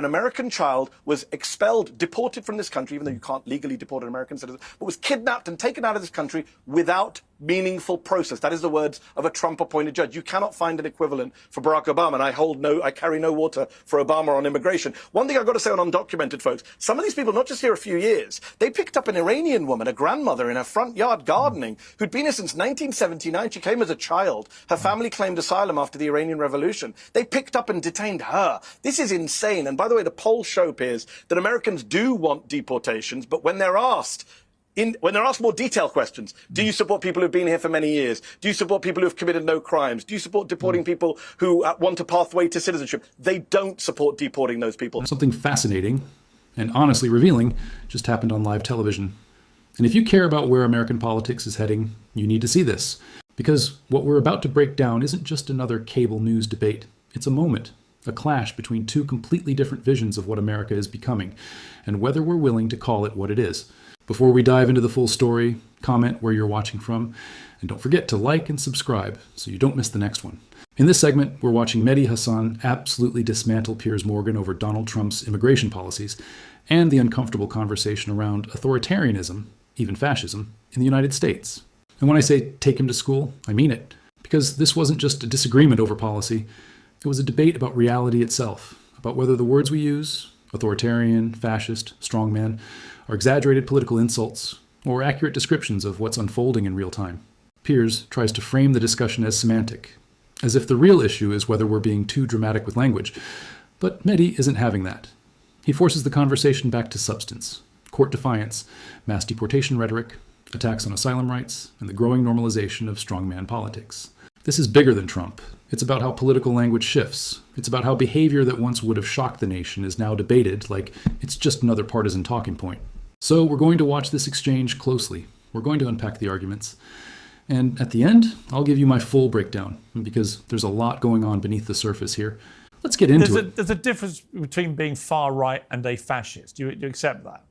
An American child was expelled, deported from this country, even though you can't legally deport an American citizen, but was kidnapped and taken out of this country without meaningful process. That is the words of a Trump-appointed judge. You cannot find an equivalent for Barack Obama, and I carry no water for Obama on immigration. One thing I've got to say on undocumented folks, some of these people, not just here a few years, they picked up an Iranian woman, a grandmother in her front yard gardening, who'd been here since 1979. She came as a child. Her family claimed asylum after the Iranian Revolution. They picked up and detained her. This is insane. And by the way, the polls show, Piers, that Americans do want deportations, but when they're asked more detailed questions, do you support people who've been here for many years? Do you support people who've committed no crimes? Do you support deporting people who want a pathway to citizenship? They don't support deporting those people. Something fascinating and honestly revealing just happened on live television. And if you care about where American politics is heading, you need to see this. Because what we're about to break down isn't just another cable news debate. It's a moment, a clash between two completely different visions of what America is becoming, and whether we're willing to call it what it is. Before we dive into the full story, comment where you're watching from, and don't forget to like and subscribe so you don't miss the next one. In this segment, we're watching Mehdi Hasan absolutely dismantle Piers Morgan over Donald Trump's immigration policies and the uncomfortable conversation around authoritarianism, even fascism, in the United States. And when I say take him to school, I mean it, because this wasn't just a disagreement over policy, it was a debate about reality itself, about whether the words we use, authoritarian, fascist, strongman, are exaggerated political insults or accurate descriptions of what's unfolding in real time. Piers tries to frame the discussion as semantic, as if the real issue is whether we're being too dramatic with language. But Mehdi isn't having that. He forces the conversation back to substance, court defiance, mass deportation rhetoric, attacks on asylum rights, and the growing normalization of strongman politics. This is bigger than Trump. It's about how political language shifts. It's about how behavior that once would have shocked the nation is now debated like it's just another partisan talking point. So we're going to watch this exchange closely. We're going to unpack the arguments. And at the end, I'll give you my full breakdown, because there's a lot going on beneath the surface here. Let's get into it. There's a difference between being far right and a fascist. Do you accept that?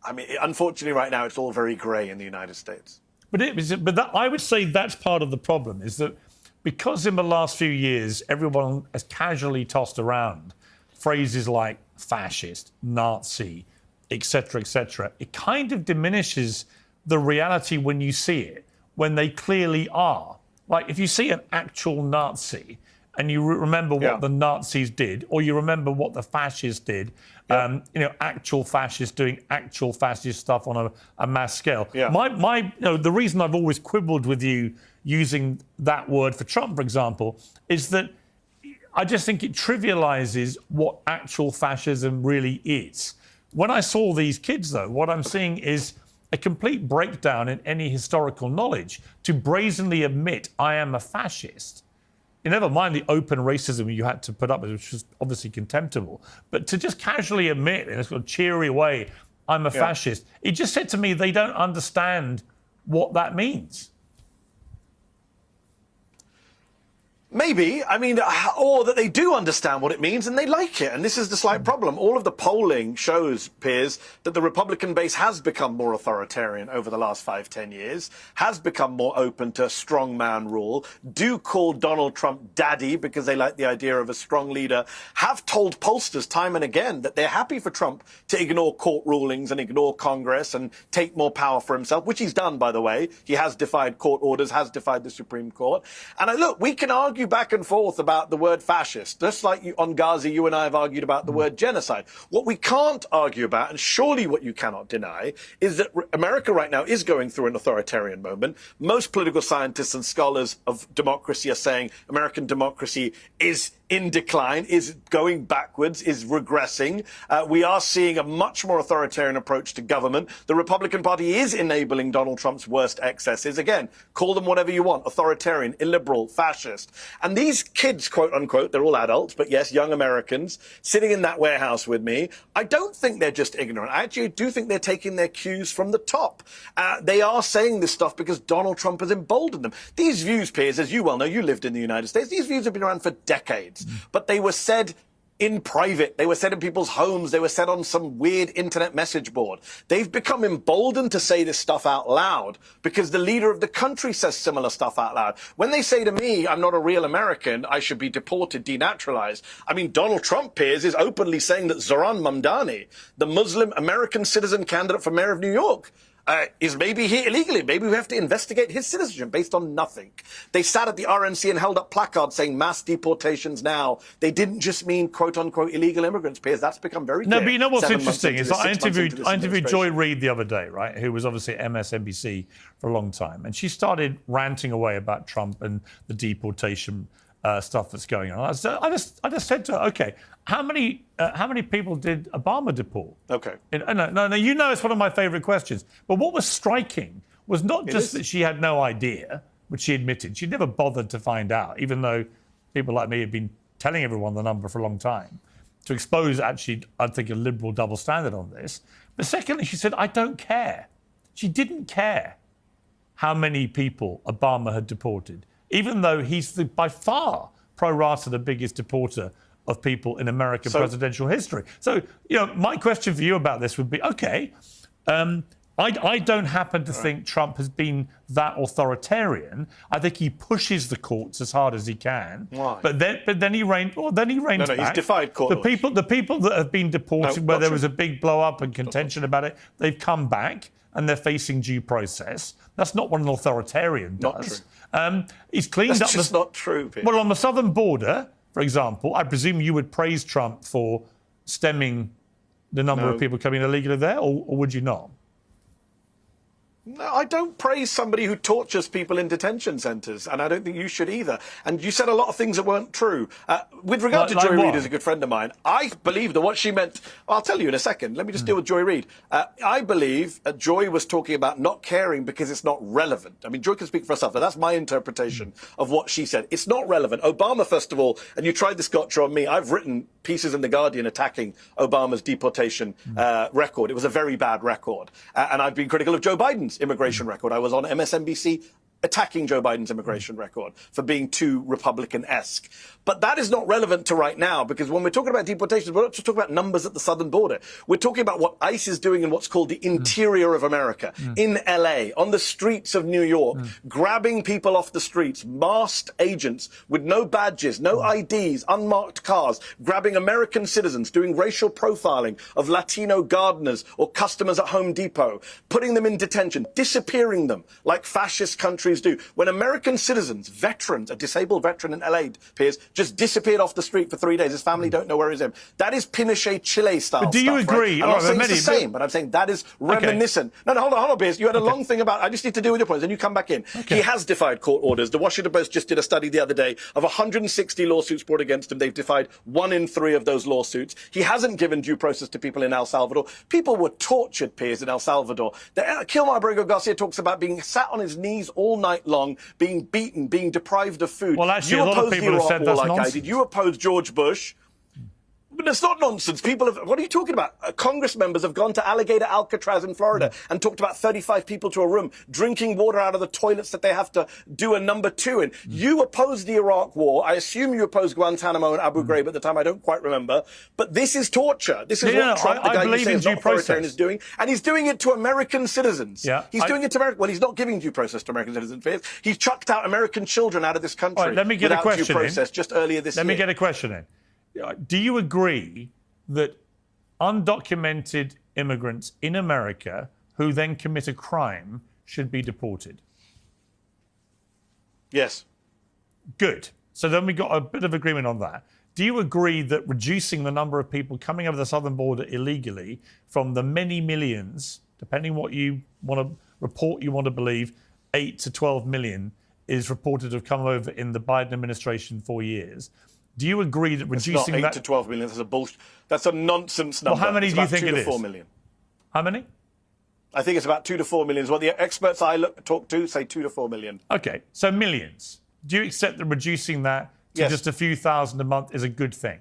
I mean, unfortunately, right now, it's all very grey in the United States. I would say that's part of the problem, is that because in the last few years, everyone has casually tossed around phrases like fascist, Nazi, etc., it kind of diminishes the reality when you see it, when they clearly are. Like, if you see an actual Nazi and you remember what the Nazis did, or you remember what the fascists did, actual fascists doing actual fascist stuff on a mass scale. The reason I've always quibbled with you using that word for Trump, for example, is that I just think it trivializes what actual fascism really is. When I saw these kids, though, what I'm seeing is a complete breakdown in any historical knowledge to brazenly admit I am a fascist. You never mind the open racism you had to put up with, which was obviously contemptible. But to just casually admit in a sort of cheery way, I'm a fascist, it just said to me they don't understand what that means. Maybe, I mean, or that they do understand what it means and they like it. And this is the slight problem. All of the polling shows, Piers, that the Republican base has become more authoritarian over the last 5-10 years, has become more open to strongman rule, do call Donald Trump daddy because they like the idea of a strong leader, have told pollsters time and again that they're happy for Trump to ignore court rulings and ignore Congress and take more power for himself, which he's done, by the way. He has defied court orders, has defied the Supreme Court. And look, we can argue back and forth about the word fascist, just like on Gaza, you and I have argued about the word genocide. What we can't argue about, and surely what you cannot deny, is that America right now is going through an authoritarian moment. Most political scientists and scholars of democracy are saying American democracy is in decline, is going backwards, is regressing. We are seeing a much more authoritarian approach to government. The Republican Party is enabling Donald Trump's worst excesses. Again, call them whatever you want, authoritarian, illiberal, fascist. And these kids, quote unquote, they're all adults, but yes, young Americans, sitting in that warehouse with me, I don't think they're just ignorant. I actually do think they're taking their cues from the top. They are saying this stuff because Donald Trump has emboldened them. These views, Piers, as you well know, you lived in the United States, these views have been around for decades. But they were said in private. They were said in people's homes. They were said on some weird internet message board. They've become emboldened to say this stuff out loud because the leader of the country says similar stuff out loud. When they say to me, I'm not a real American, I should be deported, denaturalized. I mean, Donald Trump, Piers, is openly saying that Zohran Mamdani, the Muslim American citizen candidate for mayor of New York, is maybe here illegally. Maybe we have to investigate his citizenship based on nothing. They sat at the RNC and held up placards saying mass deportations now. They didn't just mean quote-unquote illegal immigrants, Piers. That's become very clear. No, but you know what's 7 months interesting into is this, I 6 months into this interviewed Joy administration. Reid the other day, right, who was obviously at MSNBC for a long time, and she started ranting away about Trump and the deportation stuff that's going on. I just said to her, okay, how many people did Obama deport? Okay. No, you know it's one of my favourite questions. But what was striking was not just that she had no idea, which she admitted. She'd never bothered to find out, even though people like me had been telling everyone the number for a long time, to expose, actually, I think, a liberal double standard on this. But secondly, she said, I don't care. She didn't care how many people Obama had deported, even though he's by far, pro rata, the biggest deporter of people in American presidential history. So, my question for you about this would be, okay, I don't happen to think Trump has been that authoritarian. I think he pushes the courts as hard as he can. Why? But then he reigns back. He's defied court orders. The people that have been deported, where there was a big blow up and contention about it, they've come back and they're facing due process. That's not what an authoritarian does. Not true. He's cleaned That's up. just not true, Piers. Well, on the southern border, for example, I presume you would praise Trump for stemming the number of people coming illegally there, or would you not? No, I don't praise somebody who tortures people in detention centres, and I don't think you should either. And you said a lot of things that weren't true. With regard to Joy Reid, who's a good friend of mine, I believe that what she meant, I'll tell you in a second. Let me just deal with Joy Reid. I believe Joy was talking about not caring because it's not relevant. I mean, Joy can speak for herself, but that's my interpretation of what she said. It's not relevant. Obama, first of all, and you tried this gotcha on me, I've written pieces in The Guardian attacking Obama's deportation record. It was a very bad record. And I've been critical of Joe Biden's immigration record. I was on MSNBC attacking Joe Biden's immigration record for being too Republican-esque. But that is not relevant to right now, because when we're talking about deportations, we're not just talking about numbers at the southern border. We're talking about what ICE is doing in what's called the interior of America, in LA, on the streets of New York, grabbing people off the streets, masked agents with no badges, no IDs, unmarked cars, grabbing American citizens, doing racial profiling of Latino gardeners or customers at Home Depot, putting them in detention, disappearing them like fascist countries do. When American citizens, veterans, a disabled veteran in LA, Piers, just disappeared off the street for 3 days. His family don't know where he's in. That is Pinochet Chile style. But do you stuff, agree? Right? I'm not saying it's the same, but I'm saying that is reminiscent. No, hold on, Piers. You had a long thing about, I just need to deal with your points, and you come back in. He has defied court orders. The Washington Post just did a study the other day of 160 lawsuits brought against him. They've defied 1 in 3 of those lawsuits. He hasn't given due process to people in El Salvador. People were tortured, Piers, in El Salvador. Kilmar Abrego Garcia talks about being sat on his knees all night long, being beaten, being deprived of food. Well, actually, a lot of people have said that's nonsense. I did. You opposed George Bush. But it's not nonsense. People have, what are you talking about? Congress members have gone to Alligator Alcatraz in Florida and talked about 35 people to a room, drinking water out of the toilets that they have to do a number 2 in. You opposed the Iraq war. I assume you opposed Guantanamo and Abu Ghraib at the time. I don't quite remember. But this is torture. This is what Trump, the guy you say is not authoritarian, is doing. And he's doing it to American citizens. He's doing it to American. Well, he's not giving due process to American citizens. He's chucked out American children out of this country. Right, let me get a question due process just earlier this year. Let me get a question in. Do you agree that undocumented immigrants in America who then commit a crime should be deported? Yes. Good. So then we got a bit of agreement on that. Do you agree that reducing the number of people coming over the southern border illegally from the many millions, depending what you want to report, you want to believe, 8 to 12 million is reported to have come over in the Biden administration 4 years? Do you agree that reducing it's not 8 that to 12 million? That's a bullshit. That's a nonsense number. Well, how many it's do you about think 2 it to is? 4 million. How many? I think it's about 2 to 4 million. Is what the experts I talk to say 2 to 4 million. Okay, so millions. Do you accept that reducing that to just a few thousand a month is a good thing?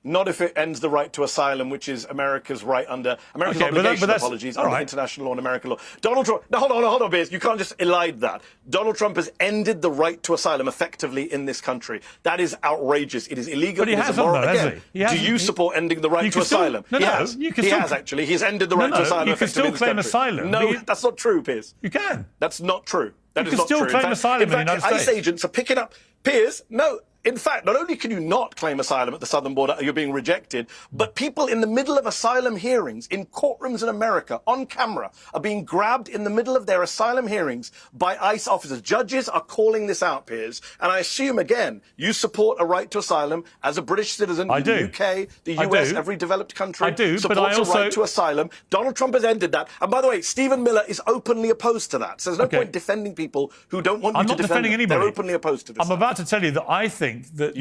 not if it ends the right to asylum, which is America's right under America's obligation, apologies, under international law and American law. Donald Trump, no, hold on, Piers. You can't just elide that. Donald Trump has ended the right to asylum effectively in this country. That is outrageous. It is illegal. But he hasn't, immoral. though, Again, do you support ending the right to asylum? No, he has. He has, actually. He's ended the right to asylum effectively in this country. You can still claim asylum. No, that's not true, Piers. You can. That's not true. That is not true. You can still claim asylum in the United States. ICE agents are picking up. Piers, no. In fact, not only can you not claim asylum at the southern border, you're being rejected, but people in the middle of asylum hearings in courtrooms in America, on camera, are being grabbed in the middle of their asylum hearings by ICE officers. Judges are calling this out, Piers. And I assume, again, you support a right to asylum as a British citizen in the UK, the US, every developed country. I do, supports but I also... a right to asylum. Donald Trump has ended that. And by the way, Stephen Miller is openly opposed to that. So there's no point defending people who don't want you to defend them. I'm not defending anybody. They're openly opposed to this. I'm about to tell you that I think that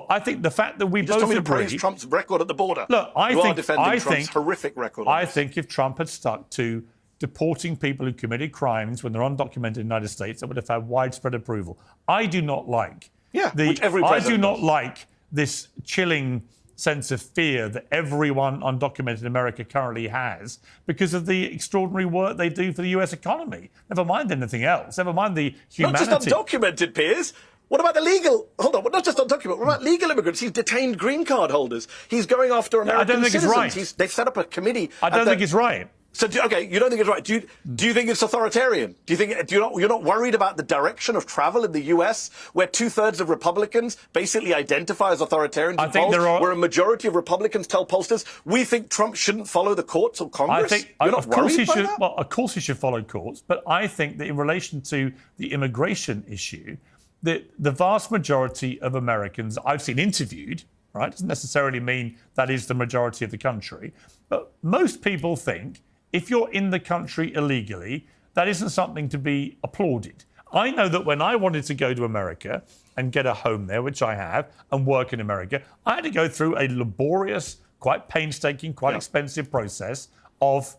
I think the fact that we both agree... praise Trump's record at the border. Look, I think Trump's horrific record. I think if Trump had stuck to deporting people who committed crimes when they're undocumented in the United States, that would have had widespread approval. I do not like... which every president I do not like this chilling sense of fear that everyone undocumented in America currently has because of the extraordinary work they do for the US economy. Never mind anything else. Never mind the humanity. Not just undocumented, Piers. What about the legal? Hold on, not just undocumented. What about legal immigrants? He's detained green card holders. He's going after American I don't think citizens. it's right. They've set up a committee. I don't think it's right. So, okay, you don't think it's right. Do you think it's authoritarian? You're not worried about the direction of travel in the US, where 2/3 of Republicans basically identify as authoritarian? I think there are... Where a majority of Republicans tell pollsters, we think Trump shouldn't follow the courts or Congress? I think, you're not worried by that? Well, of course he should follow courts, but I think that in relation to the immigration issue, the vast majority of Americans I've seen interviewed, right, doesn't necessarily mean that is the majority of the country, but most people think if you're in the country illegally, that isn't something to be applauded. I know that when I wanted to go to America and get a home there, which I have, and work in America, I had to go through a laborious, quite painstaking, quite expensive process of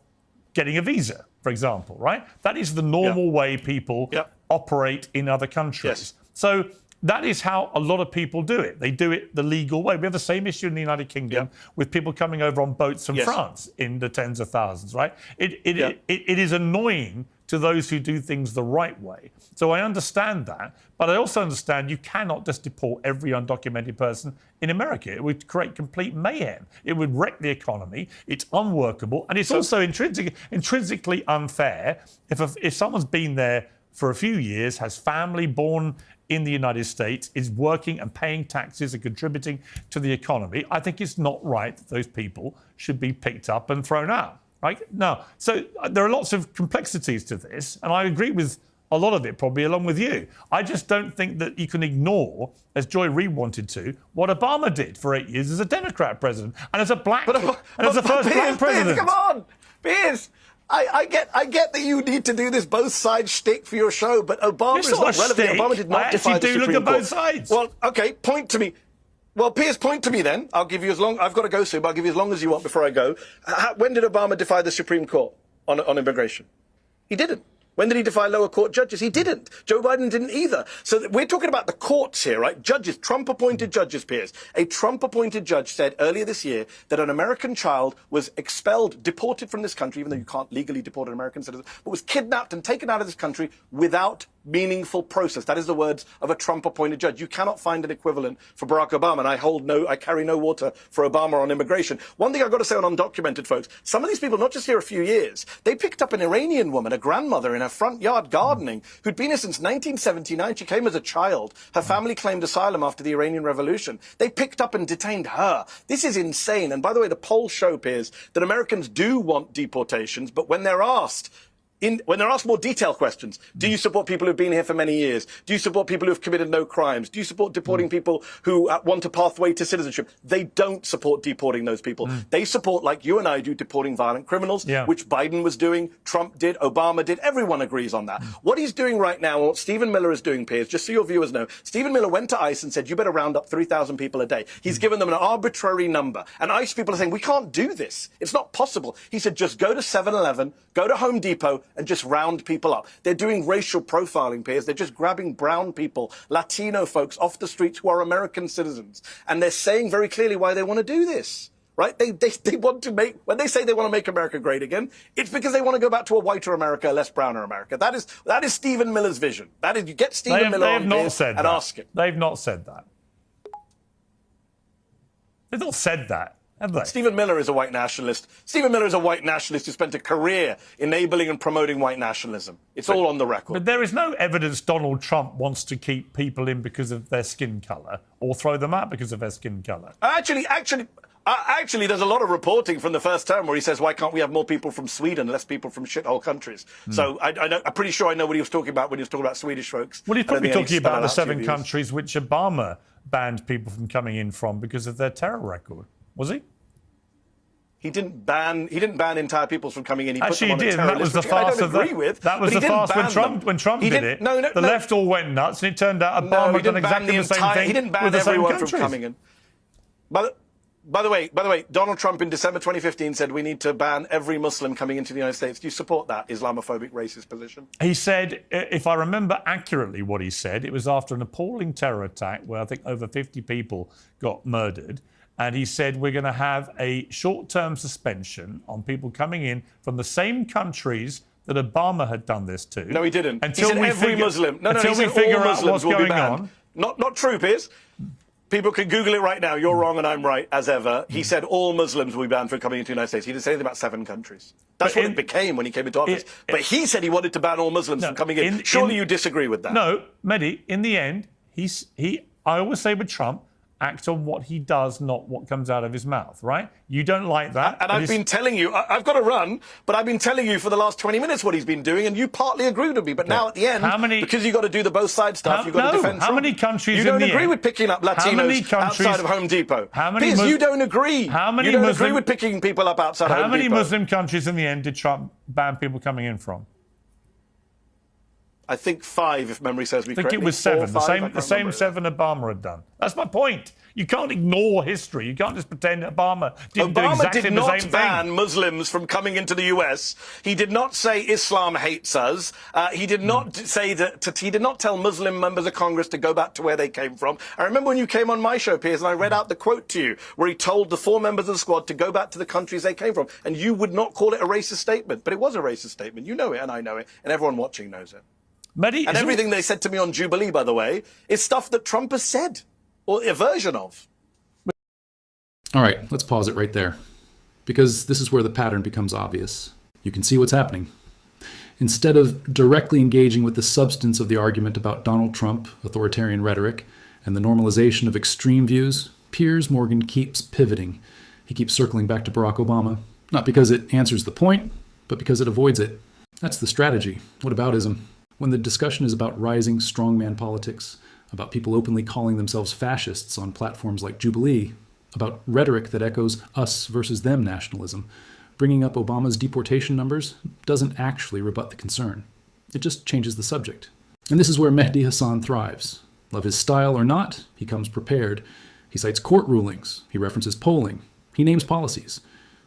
getting a visa, for example, right? That is the normal way people operate in other countries. So that is how a lot of people do it. They do it the legal way. We have the same issue in the United Kingdom with people coming over on boats from France in the tens of thousands, right? It is annoying to those who do things the right way. So I understand that, but I also understand you cannot just deport every undocumented person in America. It would create complete mayhem. It would wreck the economy. It's unworkable, and it's also intrinsically unfair if someone's been there for a few years, has family born in the United States, is working and paying taxes and contributing to the economy. I think it's not right that those people should be picked up and thrown out. Right? Now, so there are lots of complexities to this, and I agree with a lot of it, probably along with you. I just don't think that you can ignore, as Joy Reid wanted to, what Obama did for 8 years as a Democrat president and as a black, and as the first black president. Piers, come on, Piers. I get that you need to do this both sides shtick for your show, but Obama is not relevant. Obama did not defy the Supreme Court. I actually do look at both sides. Well, okay, point to me. Well, Piers, point to me then. I'll give you as long. I've got to go soon, but I'll give you as long as you want before I go. When did Obama defy the Supreme Court on immigration? He didn't. When did he defy lower court judges? He didn't. Joe Biden didn't either. So we're talking about the courts here, right? Judges, Trump-appointed judges, Piers. A Trump-appointed judge said earlier this year that an American child was expelled, deported from this country, even though you can't legally deport an American citizen, but was kidnapped and taken out of this country without meaningful process. That is the words of a Trump-appointed judge. You cannot find an equivalent for Barack Obama, and I carry no water for Obama on immigration. One thing I've got to say on undocumented folks, some of these people, not just here a few years, they picked up an Iranian woman, a grandmother in her front yard gardening, who'd been here since 1979. She came as a child. Her family claimed asylum after the Iranian Revolution. They picked up and detained her. This is insane. And by the way, the polls show, Piers, that Americans do want deportations, but when they're asked more detailed questions, do you support people who've been here for many years? Do you support people who've committed no crimes? Do you support deporting people who want a pathway to citizenship? They don't support deporting those people. They support, like you and I do, deporting violent criminals, which Biden was doing, Trump did, Obama did. Everyone agrees on that. What he's doing right now, and what Stephen Miller is doing, Piers, just so your viewers know, Stephen Miller went to ICE and said, you better round up 3,000 people a day. He's given them an arbitrary number. And ICE people are saying, we can't do this. It's not possible. He said, just go to 7-Eleven, go to Home Depot, and just round people up. They're doing racial profiling, Piers. They're just grabbing brown people, Latino folks off the streets who are American citizens. And they're saying very clearly why they want to do this. Right? They want to make, when they say they want to make America great again, it's because they want to go back to a whiter America, a less browner America. That is Stephen Miller's vision. That is, you get Stephen Miller on Piers and ask him. They've not said that. They've not said that, have they? Stephen Miller is a white nationalist. Stephen Miller is a white nationalist who spent a career enabling and promoting white nationalism. It's all on the record. But there is no evidence Donald Trump wants to keep people in because of their skin colour or throw them out because of their skin colour. Actually, there's a lot of reporting from the first term where he says, why can't we have more people from Sweden, less people from shithole countries? So I'm pretty sure I know what he was talking about when he was talking about Swedish folks. Well, he's probably talking about the 7 countries which Obama banned people from coming in from because of their terror record. Was he? He didn't ban entire peoples from coming in. He Actually, put them on he did. a terror That was list, the farce of agree with. That was the farce when Trump did it. The left all went nuts, and it turned out Obama done exactly the same thing. He didn't ban everyone from coming in. By the way, Donald Trump in December 2015 said we need to ban every Muslim coming into the United States. Do you support that Islamophobic, racist position? He said, if I remember accurately what he said, it was after an appalling terror attack where I think over 50 people got murdered. And he said, we're going to have a short-term suspension on people coming in from the same countries that Obama had done this to. No, he didn't. Until he said every Muslim. Until we figure out what's going on. Not true, Piers. People can Google it right now. You're wrong and I'm right, as ever. He said all Muslims will be banned from coming into the United States. He didn't say anything about 7 couurs. That's what it became when he came into office. But he said he wanted to ban all Muslims from coming in. Surely you disagree with that? No, Mehdi, in the end, I always say with Trump, act on what he does, not what comes out of his mouth, right? You don't like that. And I've been telling you, I've got to run, but I've been telling you for the last 20 minutes what he's been doing, and you partly agreed with me. But now at the end, because you've got to do the both sides stuff, you've got to defend Trump. How many countries you don't agree with picking up Latinos outside of Home Depot? Piers, you don't agree. You don't agree with picking people up outside Home Depot. How many Muslim countries in the end did Trump ban people coming in from? I think 5, if memory serves me correctly. I think it was 7. The same 7 Obama had done. That's my point. You can't ignore history. You can't just pretend Obama didn't do exactly the same thing. Obama did not ban Muslims from coming into the US. He did not say Islam hates us. He did not say that. He did not tell Muslim members of Congress to go back to where they came from. I remember when you came on my show, Piers, and I read out the quote to you, where he told the 4 members of the squad to go back to the countries they came from, and you would not call it a racist statement, but it was a racist statement. You know it, and I know it, and everyone watching knows it. Mehdi, and everything they said to me on Jubilee, by the way, is stuff that Trump has said, or a version of. All right, let's pause it right there, because this is where the pattern becomes obvious. You can see what's happening. Instead of directly engaging with the substance of the argument about Donald Trump, authoritarian rhetoric, and the normalization of extreme views, Piers Morgan keeps pivoting. He keeps circling back to Barack Obama, not because it answers the point, but because it avoids it. That's the strategy. What aboutism? When the discussion is about rising strongman politics, about people openly calling themselves fascists on platforms like Jubilee, about rhetoric that echoes us versus them nationalism, bringing up Obama's deportation numbers doesn't actually rebut the concern. It just changes the subject. And this is where Mehdi Hasan thrives. Love his style or not, he comes prepared. He cites court rulings. He references polling. He names policies.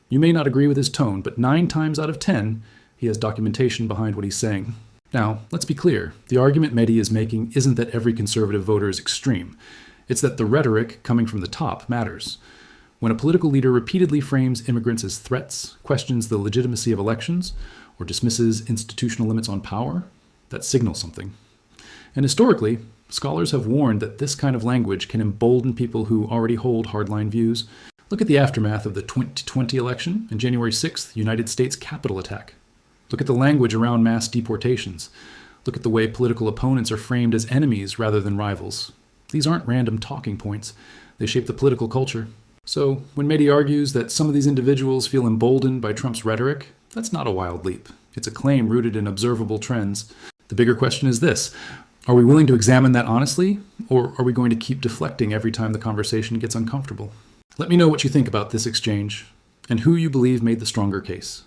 You may not agree with his tone, but 9 times out of 10, he has documentation behind what he's saying. Now, let's be clear. The argument Mehdi is making isn't that every conservative voter is extreme. It's that the rhetoric coming from the top matters. When a political leader repeatedly frames immigrants as threats, questions the legitimacy of elections, or dismisses institutional limits on power, that signals something. And historically, scholars have warned that this kind of language can embolden people who already hold hardline views. Look at the aftermath of the 2020 election and January 6th United States Capitol attack. Look at the language around mass deportations. Look at the way political opponents are framed as enemies rather than rivals. These aren't random talking points. They shape the political culture. So when Mehdi argues that some of these individuals feel emboldened by Trump's rhetoric, that's not a wild leap. It's a claim rooted in observable trends. The bigger question is this: are we willing to examine that honestly, or are we going to keep deflecting every time the conversation gets uncomfortable? Let me know what you think about this exchange, and who you believe made the stronger case.